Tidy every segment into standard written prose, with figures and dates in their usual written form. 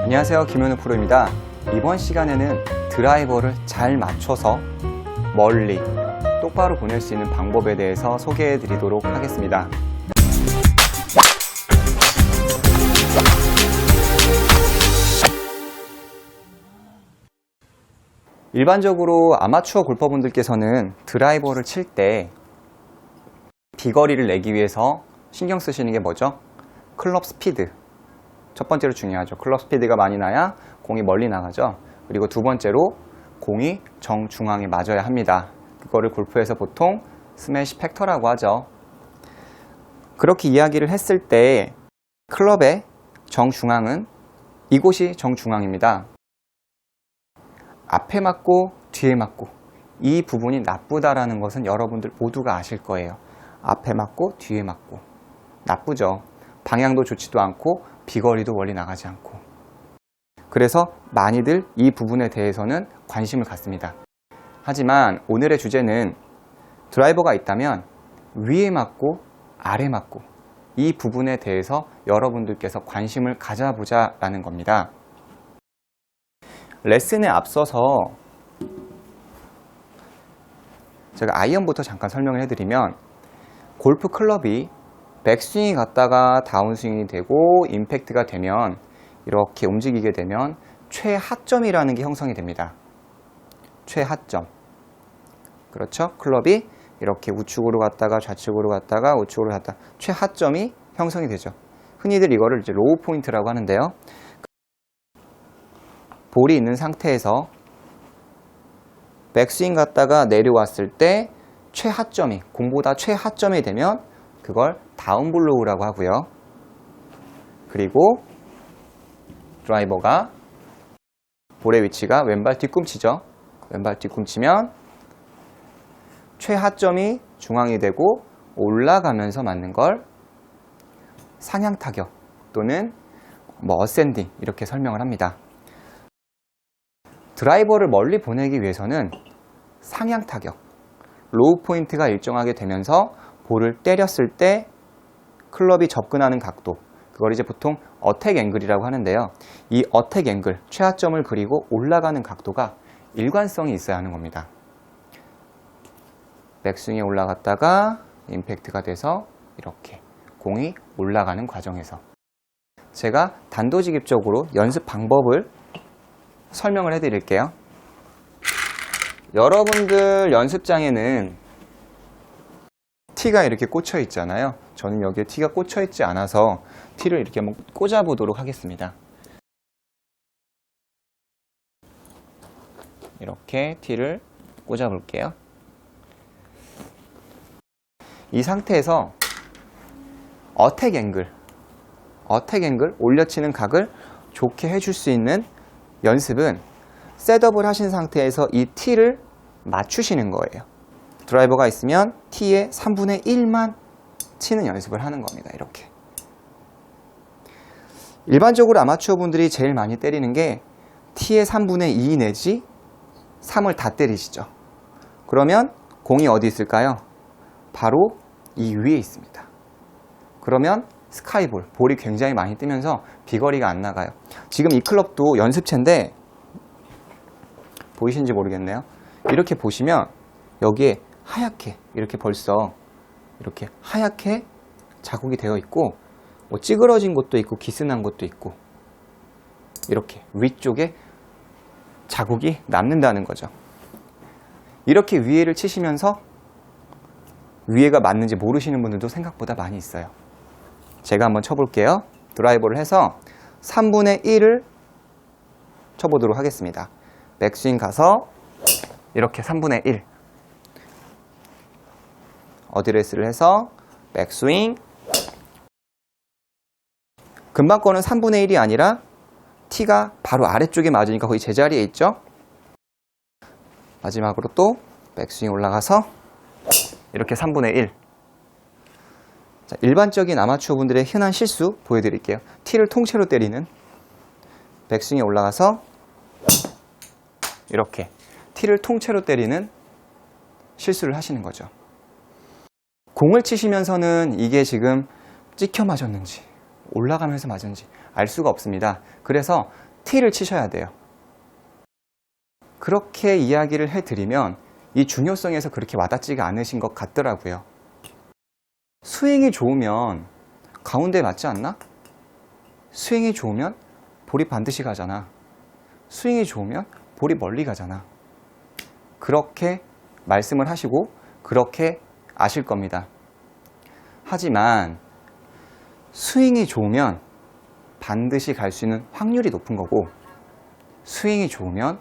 안녕하세요, 김현우 프로입니다. 이번 시간에는 드라이버를 잘 맞춰서 멀리 똑바로 보낼 수 있는 방법에 대해서 소개해 드리도록 하겠습니다. 일반적으로 아마추어 골퍼분들께서는 드라이버를 칠 때 비거리를 내기 위해서 신경 쓰시는 게 뭐죠? 클럽 스피드. 첫 번째로 중요하죠. 클럽 스피드가 많이 나야 공이 멀리 나가죠. 그리고 두 번째로 공이 정중앙에 맞아야 합니다. 그거를 골프에서 보통 스매시 팩터라고 하죠. 그렇게 이야기를 했을 때 클럽의 정중앙은 이곳이 정중앙입니다. 앞에 맞고 뒤에 맞고 이 부분이 나쁘다라는 것은 여러분들 모두가 아실 거예요. 앞에 맞고 뒤에 맞고 나쁘죠. 방향도 좋지도 않고 비거리도 멀리 나가지 않고. 그래서 많이들 이 부분에 대해서는 관심을 갖습니다. 하지만 오늘의 주제는 드라이버가 있다면 위에 맞고 아래 맞고 이 부분에 대해서 여러분들께서 관심을 가져보자 라는 겁니다. 레슨에 앞서서 제가 아이언부터 잠깐 설명을 해드리면 골프 클럽이 백스윙이 갔다가 다운스윙이 되고 임팩트가 되면 이렇게 움직이게 되면 최하점이라는 게 형성이 됩니다. 최하점. 그렇죠? 클럽이 이렇게 우측으로 갔다가 좌측으로 갔다가 우측으로 갔다가 최하점이 형성이 되죠. 흔히들 이거를 이제 로우 포인트라고 하는데요. 볼이 있는 상태에서 백스윙 갔다가 내려왔을 때 최하점이, 공보다 최하점이 되면 그걸 다운블로우라고 하고요. 그리고 드라이버가 볼의 위치가 왼발 뒤꿈치죠. 왼발 뒤꿈치면 최하점이 중앙이 되고 올라가면서 맞는 걸 상향 타격 또는 어센딩 이렇게 설명을 합니다. 드라이버를 멀리 보내기 위해서는 상향 타격, 로우 포인트가 일정하게 되면서 볼을 때렸을 때 클럽이 접근하는 각도, 그걸 이제 보통 어택 앵글이라고 하는데요. 이 어택 앵글, 최하점을 그리고 올라가는 각도가 일관성이 있어야 하는 겁니다. 백스윙에 올라갔다가 임팩트가 돼서 이렇게 공이 올라가는 과정에서 제가 단도직입적으로 연습 방법을 설명을 해드릴게요. 여러분들 연습장에는 티가 이렇게 꽂혀 있잖아요. 저는 여기에 티가 꽂혀 있지 않아서 티를 이렇게 한번 꽂아 보도록 하겠습니다. 이렇게 티를 꽂아 볼게요. 이 상태에서 어택 앵글, 올려치는 각을 좋게 해줄 수 있는 연습은 셋업을 하신 상태에서 이 티를 맞추시는 거예요. 드라이버가 있으면 티의 3분의 1만 치는 연습을 하는 겁니다. 이렇게. 일반적으로 아마추어 분들이 제일 많이 때리는 게 티의 3분의 2 내지 3을 다 때리시죠. 그러면 공이 어디 있을까요? 바로 이 위에 있습니다. 그러면 스카이볼, 볼이 굉장히 많이 뜨면서 비거리가 안 나가요. 지금 이 클럽도 연습채인데 보이시는지 모르겠네요. 이렇게 보시면 여기에 하얗게 이렇게 벌써 이렇게 하얗게 자국이 되어 있고 뭐 찌그러진 곳도 있고 기스난 곳도 있고 이렇게 위쪽에 자국이 남는다는 거죠. 이렇게 위에를 치시면서 위에가 맞는지 모르시는 분들도 생각보다 많이 있어요. 제가 한번 쳐볼게요. 드라이버를 해서 3분의 1을 쳐보도록 하겠습니다. 백스윙 가서 이렇게 3분의 1 어드레스를 해서 백스윙. 금방 거는 3분의 1이 아니라 티가 바로 아래쪽에 맞으니까 거의 제자리에 있죠. 마지막으로 또 백스윙 올라가서 이렇게 3분의 1. 자, 일반적인 아마추어 분들의 흔한 실수 보여드릴게요. 티를 통째로 때리는, 백스윙에 올라가서 이렇게 티를 통째로 때리는 실수를 하시는 거죠. 공을 치시면서는 이게 지금 찍혀 맞았는지 올라가면서 맞았는지 알 수가 없습니다. 그래서 티를 치셔야 돼요. 그렇게 이야기를 해드리면 이 중요성에서 그렇게 와닿지가 않으신 것 같더라고요. 스윙이 좋으면 가운데 맞지 않나? 스윙이 좋으면 볼이 반드시 가잖아. 스윙이 좋으면 볼이 멀리 가잖아. 그렇게 말씀을 하시고 그렇게 아실 겁니다. 하지만 스윙이 좋으면 반드시 갈 수 있는 확률이 높은 거고, 스윙이 좋으면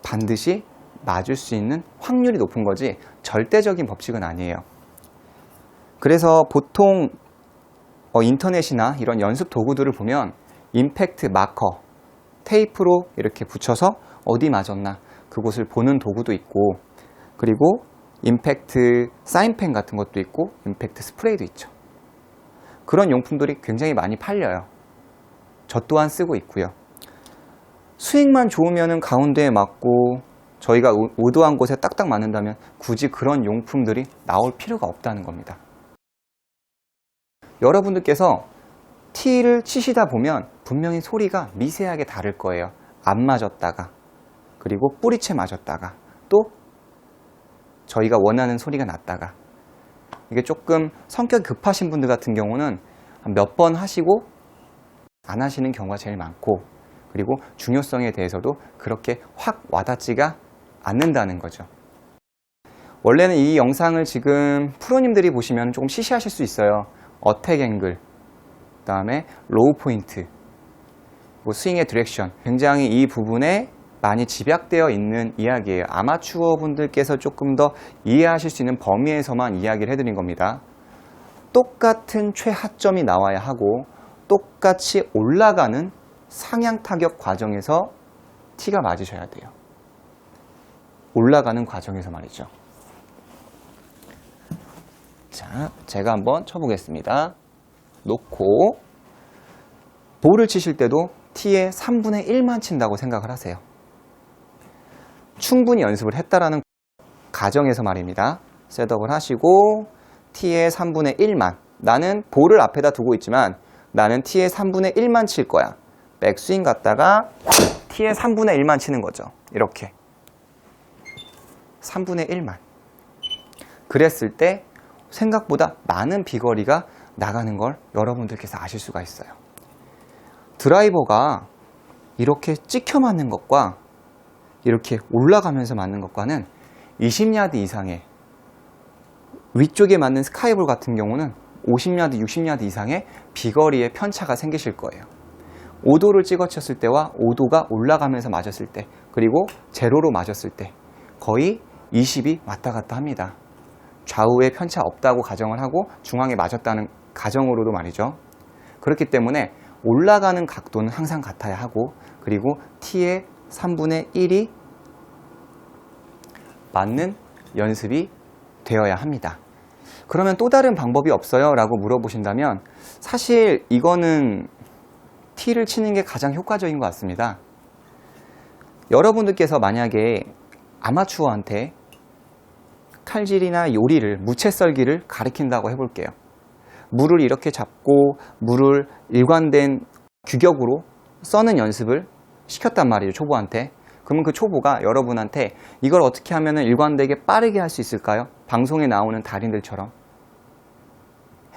반드시 맞을 수 있는 확률이 높은 거지 절대적인 법칙은 아니에요. 그래서 보통 인터넷이나 이런 연습 도구들을 보면 임팩트 마커, 테이프로 이렇게 붙여서 어디 맞았나 그곳을 보는 도구도 있고, 그리고 임팩트 사인펜 같은 것도 있고 임팩트 스프레이도 있죠. 그런 용품들이 굉장히 많이 팔려요. 저 또한 쓰고 있고요. 스윙만 좋으면 가운데에 맞고 저희가 의도한 곳에 딱딱 맞는다면 굳이 그런 용품들이 나올 필요가 없다는 겁니다. 여러분들께서 티를 치시다 보면 분명히 소리가 미세하게 다를 거예요. 안 맞았다가, 그리고 뿌리채 맞았다가, 또 저희가 원하는 소리가 났다가. 이게 조금 성격이 급하신 분들 같은 경우는 몇 번 하시고 안 하시는 경우가 제일 많고, 그리고 중요성에 대해서도 그렇게 확 와닿지가 않는다는 거죠. 원래는 이 영상을 지금 프로님들이 보시면 조금 시시하실 수 있어요. 어택 앵글, 그 다음에 로우 포인트, 스윙의 디렉션, 굉장히 이 부분에 많이 집약되어 있는 이야기예요. 아마추어 분들께서 조금 더 이해하실 수 있는 범위에서만 이야기를 해드린 겁니다. 똑같은 최하점이 나와야 하고 똑같이 올라가는 상향 타격 과정에서 티가 맞으셔야 돼요. 올라가는 과정에서 말이죠. 자, 제가 한번 쳐보겠습니다. 놓고 볼을 치실 때도 티의 3분의 1만 친다고 생각을 하세요. 충분히 연습을 했다라는 가정에서 말입니다. 셋업을 하시고 티의 3분의 1만, 나는 볼을 앞에다 두고 있지만 나는 티의 3분의 1만 칠 거야. 백스윙 갔다가 티의 3분의 1만 치는 거죠. 이렇게 3분의 1만. 그랬을 때 생각보다 많은 비거리가 나가는 걸 여러분들께서 아실 수가 있어요. 드라이버가 이렇게 찍혀 맞는 것과 이렇게 올라가면서 맞는 것과는 20야드 이상의, 위쪽에 맞는 스카이볼 같은 경우는 50야드, 60야드 이상의 비거리의 편차가 생기실 거예요. 5도를 찍어쳤을 때와 5도가 올라가면서 맞았을 때, 그리고 제로로 맞았을 때 거의 20이 왔다 갔다 합니다. 좌우에 편차 없다고 가정을 하고 중앙에 맞았다는 가정으로도 말이죠. 그렇기 때문에 올라가는 각도는 항상 같아야 하고, 그리고 T의 3분의 1이 맞는 연습이 되어야 합니다. 그러면 또 다른 방법이 없어요? 라고 물어보신다면 사실 이거는 T를 치는 게 가장 효과적인 것 같습니다. 여러분들께서 만약에 아마추어한테 칼질이나 요리를, 무채 썰기를 가르친다고 해볼게요. 물을 이렇게 잡고 물을 일관된 규격으로 써는 연습을 시켰단 말이에요, 초보한테. 그러면 그 초보가 여러분한테 이걸 어떻게 하면 일관되게 빠르게 할 수 있을까요? 방송에 나오는 달인들처럼.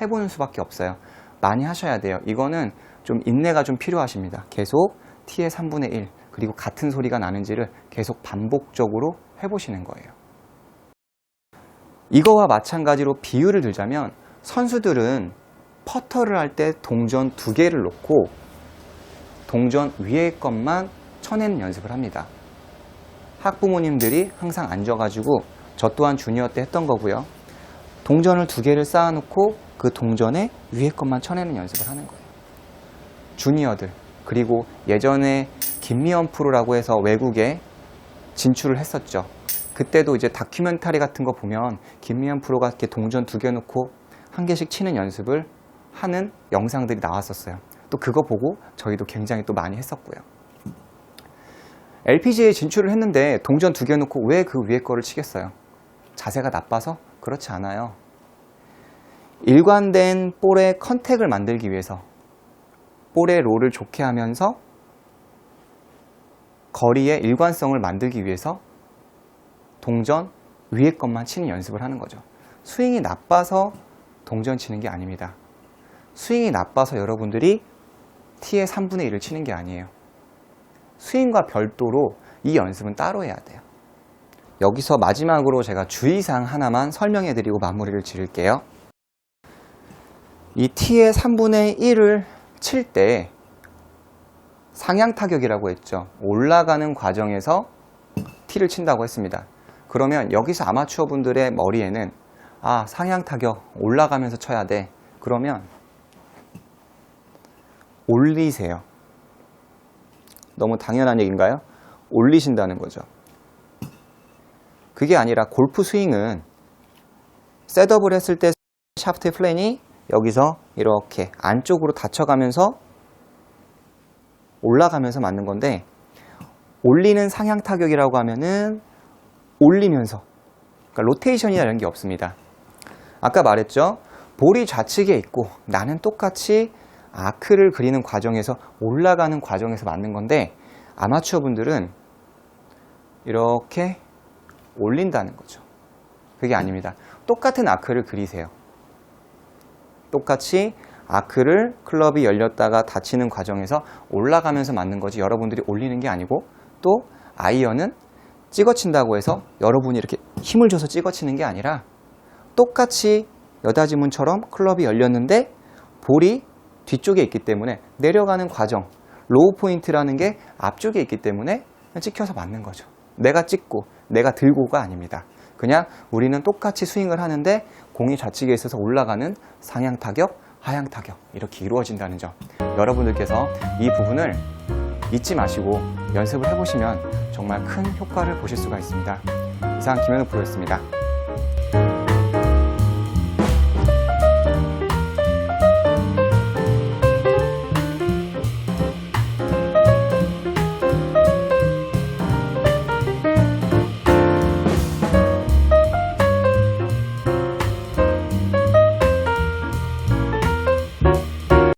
해보는 수밖에 없어요. 많이 하셔야 돼요. 이거는 좀 인내가 좀 필요하십니다. 계속 T의 3분의 1, 그리고 같은 소리가 나는지를 계속 반복적으로 해보시는 거예요. 이거와 마찬가지로 비유를 들자면 선수들은 퍼터를 할 때 동전 2개를 놓고 동전 위에 것만 쳐내는 연습을 합니다. 학부모님들이 항상 앉아가지고, 저 또한 주니어 때 했던 거고요. 동전을 2개를 쌓아놓고 그 동전의 위에 것만 쳐내는 연습을 하는 거예요. 주니어들, 그리고 예전에 김미연 프로라고 해서 외국에 진출을 했었죠. 그때도 이제 다큐멘터리 같은 거 보면 김미연 프로가 이렇게 동전 2개 놓고 1개씩 치는 연습을 하는 영상들이 나왔었어요. 또 그거 보고 저희도 굉장히 또 많이 했었고요. LPGA에 진출을 했는데 동전 2개 놓고 왜 그 위에 거를 치겠어요? 자세가 나빠서? 그렇지 않아요. 일관된 볼의 컨택을 만들기 위해서, 볼의 롤을 좋게 하면서 거리의 일관성을 만들기 위해서 동전 위에 것만 치는 연습을 하는 거죠. 스윙이 나빠서 동전 치는 게 아닙니다. 스윙이 나빠서 여러분들이 티의 3분의 1을 치는 게 아니에요. 스윙과 별도로 이 연습은 따로 해야 돼요. 여기서 마지막으로 제가 주의사항 하나만 설명해 드리고 마무리를 지을게요. 이 티의 3분의 1을 칠 때 상향 타격이라고 했죠. 올라가는 과정에서 티를 친다고 했습니다. 그러면 여기서 아마추어 분들의 머리에는 상향 타격 올라가면서 쳐야 돼. 그러면 올리세요. 너무 당연한 얘기인가요? 올리신다는 거죠. 그게 아니라 골프 스윙은 셋업을 했을 때 샤프트의 플랜이 여기서 이렇게 안쪽으로 닫혀가면서 올라가면서 맞는 건데, 올리는 상향 타격이라고 하면은 올리면서, 그러니까 로테이션이라는 게 없습니다. 아까 말했죠. 볼이 좌측에 있고 나는 똑같이 아크를 그리는 과정에서 올라가는 과정에서 맞는 건데, 아마추어 분들은 이렇게 올린다는 거죠. 그게 아닙니다. 똑같은 아크를 그리세요. 똑같이 아크를 클럽이 열렸다가 닫히는 과정에서 올라가면서 맞는 거지, 여러분들이 올리는 게 아니고, 또 아이언은 찍어친다고 해서 여러분이 이렇게 힘을 줘서 찍어치는 게 아니라 똑같이 여닫이문처럼 클럽이 열렸는데 볼이 뒤쪽에 있기 때문에 내려가는 과정, 로우 포인트라는 게 앞쪽에 있기 때문에 찍혀서 맞는 거죠. 내가 찍고 내가 들고가 아닙니다. 그냥 우리는 똑같이 스윙을 하는데 공이 좌측에 있어서 올라가는 상향 타격, 하향 타격, 이렇게 이루어진다는 점, 여러분들께서 이 부분을 잊지 마시고 연습을 해보시면 정말 큰 효과를 보실 수가 있습니다. 이상 김현우 프로였습니다.